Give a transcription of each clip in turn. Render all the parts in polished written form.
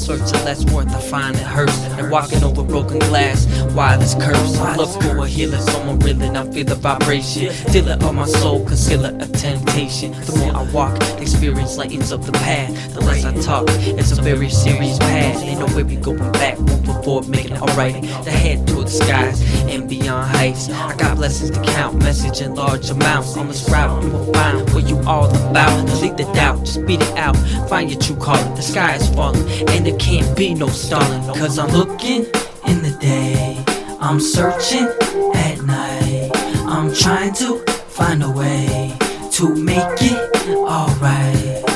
search the less worth I find it hurts. And walking over broken glass, while it's cursed. I look for a healer, someone reeling. I feel the vibration, feel it on my soul, conceal it a temptation. The more I walk, experience lightens up the path. The less I talk, it's a very serious path. Ain't no way we going back, moving forward, making it alright. The head to the skies and beyond heights. I got blessings to count, message in large amounts. On this route, you will find what you all about. Delete the doubt, just beat it out. Find your true calling, the sky is falling, and there can't be no stalling. Cause I'm looking in the day, I'm searching at night. I'm trying to find a way to make it alright.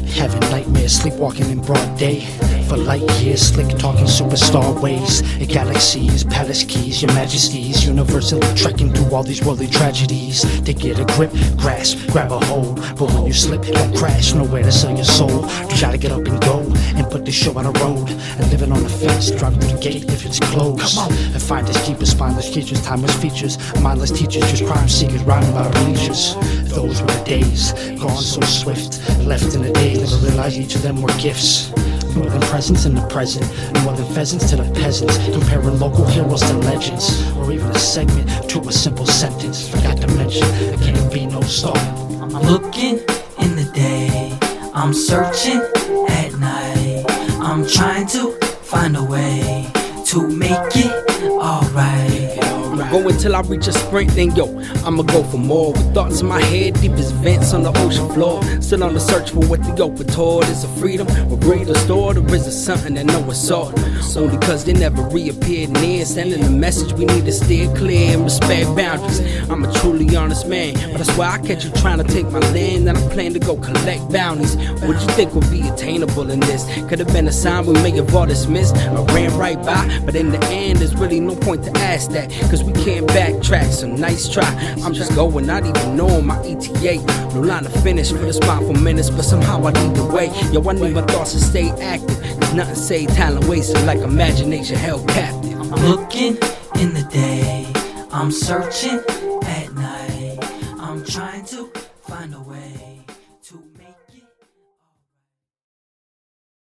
Having nightmares, sleepwalking in broad day. For light years, slick talking superstar ways. Galaxies, palace keys, your majesties. Universally trekking through all these worldly tragedies. To get a grip, grasp, grab a hold. But when you slip, don't crash, nowhere to sell your soul. You gotta get up and go, and put the show on the road. And living on the fence, drive through the gate if it's closed. And find its keepers, spineless creatures, timeless features. Mindless teachers, just crime seekers, riding about leisures. Those were the days, gone so swift. Left in the day, never realized each of them were gifts. More than presents in the present, more than pheasants to the peasants. Comparing local heroes to legends, or even a segment to a simple sentence. Forgot to mention, there can't be no stalling. I'm looking in the day, I'm searching at night. I'm trying to find a way to make it alright. Go until I reach a sprint, then yo, I'ma go for more. With thoughts in my head, deep as vents on the ocean floor. Still on the search for what the open toward. Is a freedom or greed or stored, or is it something that no one sought? Only cause they never reappeared near. Sending a message we need to steer clear and respect boundaries. I'm a truly honest man, but that's why I catch you trying to take my land. And I plan to go collect bounties. What you think would be attainable in this? Could have been a sign we may have all dismissed or ran right by. But in the end, there's really no point to ask that, cause we can't backtrack, so nice try. I'm just going, not even knowing my ETA. No line to finish for the spot for minutes, but somehow I lead the way. Yo, I need my thoughts to stay active, cause nothing say talent wasted like imagination held captive. I'm looking in the day, I'm searching at night. I'm trying to